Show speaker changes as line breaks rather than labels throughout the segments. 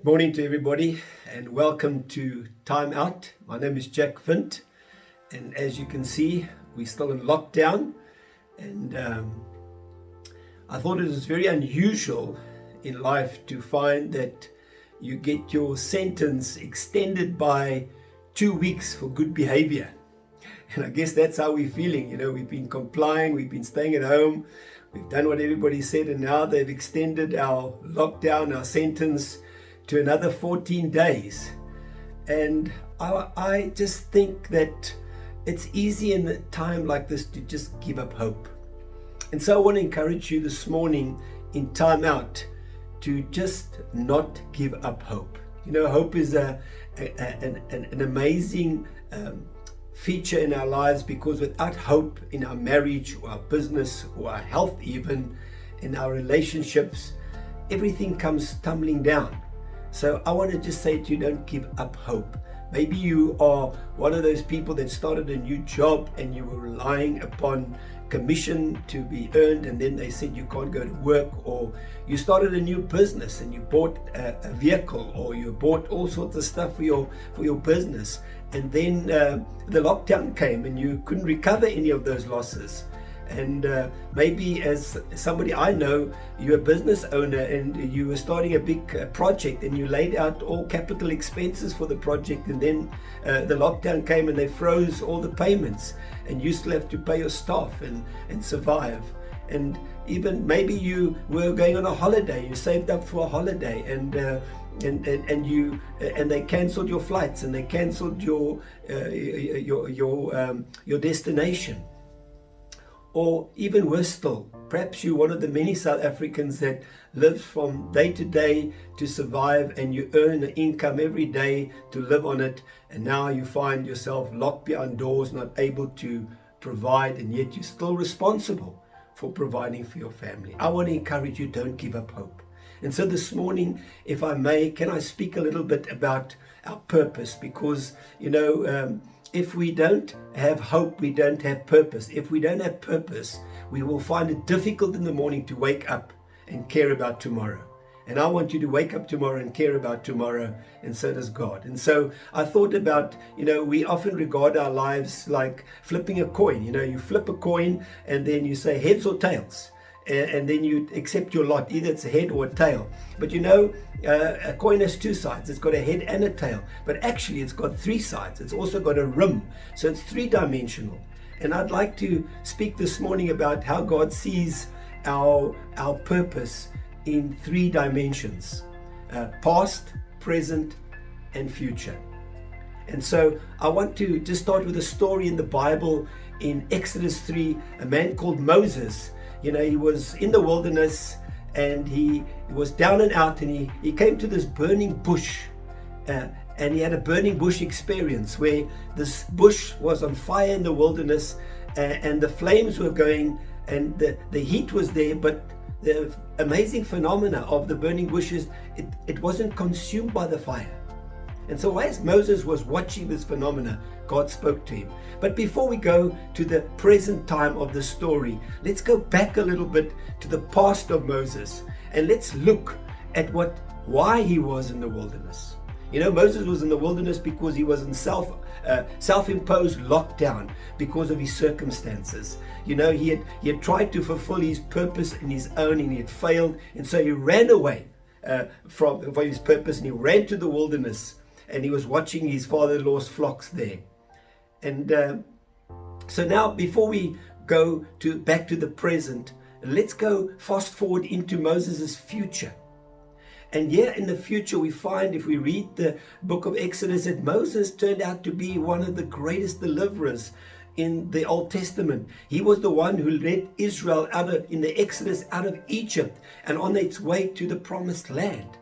Morning to everybody and welcome to Timeout. My name is Jack Vint, and as you can see, we're still in lockdown. And I thought it was very unusual in life to find that you get your sentence extended by 2 weeks for good behavior. And I guess that's how we're feeling. We've been complying, we've been staying at home, we've done what everybody said, and now they've extended our lockdown, our sentence, to another 14 days. And I just think that it's easy in a time like this to just give up hope. And so I want to encourage you this morning in Time Out to just not give up hope. Hope is an amazing feature in our lives, because without hope in our marriage or our business or our health, even in our relationships, everything comes tumbling down. So I want to just say to you, don't give up hope. Maybe you are one of those people that started a new job and you were relying upon commission to be earned, and then they said you can't go to work. Or you started a new business and you bought a vehicle, or you bought all sorts of stuff for your business, and then the lockdown came and you couldn't recover any of those losses. And maybe as somebody I know, you're a business owner and you were starting a big project, and you laid out all capital expenses for the project, and then the lockdown came and they froze all the payments, and you still have to pay your staff and survive. And even maybe you were going on a holiday, you saved up for a holiday, and they cancelled your flights, and they cancelled your destination. Or even worse still, perhaps you're one of the many South Africans that live from day to day to survive, and you earn an income every day to live on it, and now you find yourself locked behind doors, not able to provide, and yet you're still responsible for providing for your family. I want to encourage you, don't give up hope. And so this morning, if I may, can I speak a little bit about our purpose? Because, if we don't have hope, we don't have purpose. If we don't have purpose, we will find it difficult in the morning to wake up and care about tomorrow. And I want you to wake up tomorrow and care about tomorrow, and so does God. And so I thought about, we often regard our lives like flipping a coin. You flip a coin and then you say heads or tails. And then you accept your lot, either it's a head or a tail. But a coin has two sides. It's got a head and a tail, but actually it's got three sides. It's also got a rim, so it's three-dimensional. And I'd like to speak this morning about how God sees our purpose in three dimensions: past, present, and future. And so I want to just start with a story in the Bible. In Exodus 3, a man called Moses, he was in the wilderness, and he was down and out, and he came to this burning bush, and he had a burning bush experience where this bush was on fire in the wilderness, and the flames were going, and the heat was there, but the amazing phenomena of the burning bush is it wasn't consumed by the fire. And so as Moses was watching this phenomena, God spoke to him. But before we go to the present time of the story, let's go back a little bit to the past of Moses, and let's look at why he was in the wilderness. Moses was in the wilderness because he was in self-imposed lockdown because of his circumstances. He had tried to fulfill his purpose in his own, and he had failed, and so he ran away from his purpose, and he ran to the wilderness. And he was watching his father-in-law's flocks there. And so now, before we go back to the present, let's go fast forward into Moses' future. And here in the future, we find, if we read the book of Exodus, that Moses turned out to be one of the greatest deliverers in the Old Testament. He was the one who led Israel in the Exodus out of Egypt and on its way to the promised land.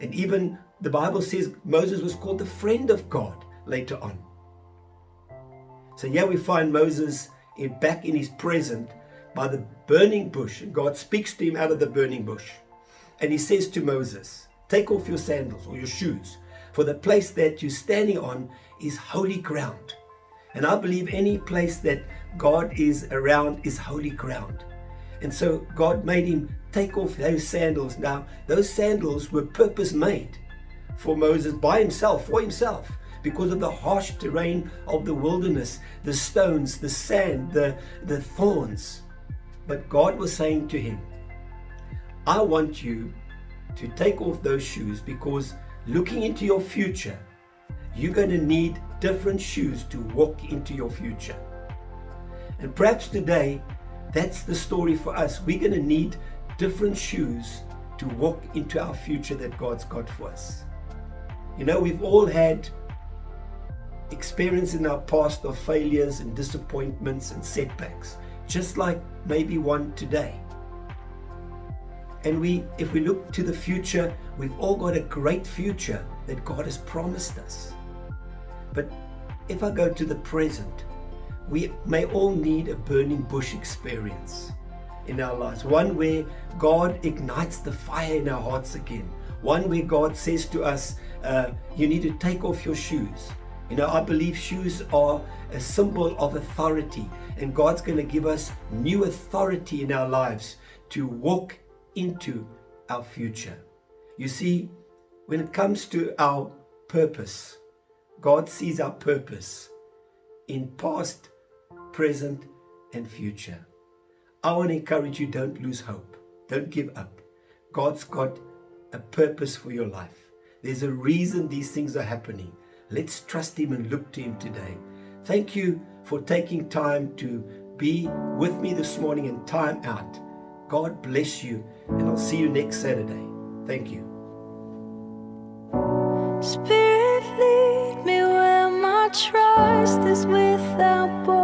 And even the Bible says Moses was called the friend of God later on. So here we find Moses back in his present by the burning bush, and God speaks to him out of the burning bush. And he says to Moses, take off your sandals or your shoes, for the place that you're standing on is holy ground. And I believe any place that God is around is holy ground. And so God made him take off those sandals. Now, those sandals were purpose made for Moses by himself, for himself, because of the harsh terrain of the wilderness, the stones, the sand, the thorns. But God was saying to him, I want you to take off those shoes, because looking into your future, you're going to need different shoes to walk into your future. And perhaps today, that's the story for us. We're going to need different shoes to walk into our future that God's got for us. You know, we've all had experience in our past of failures and disappointments and setbacks, just like maybe one today. And if we look to the future, we've all got a great future that God has promised us. But if I go to the present, we may all need a burning bush experience in our lives. One where God ignites the fire in our hearts again. One where God says to us, you need to take off your shoes. You know, I believe shoes are a symbol of authority, and God's going to give us new authority in our lives to walk into our future. You see, when it comes to our purpose, God sees our purpose in past, present, and future. I want to encourage you, don't lose hope. Don't give up. God's got a purpose for your life. There's a reason these things are happening. Let's trust Him and look to Him today. Thank you for taking time to be with me this morning in Time Out. God bless you, and I'll see you next Saturday. Thank you.
Spirit, lead me where my trust is without borders.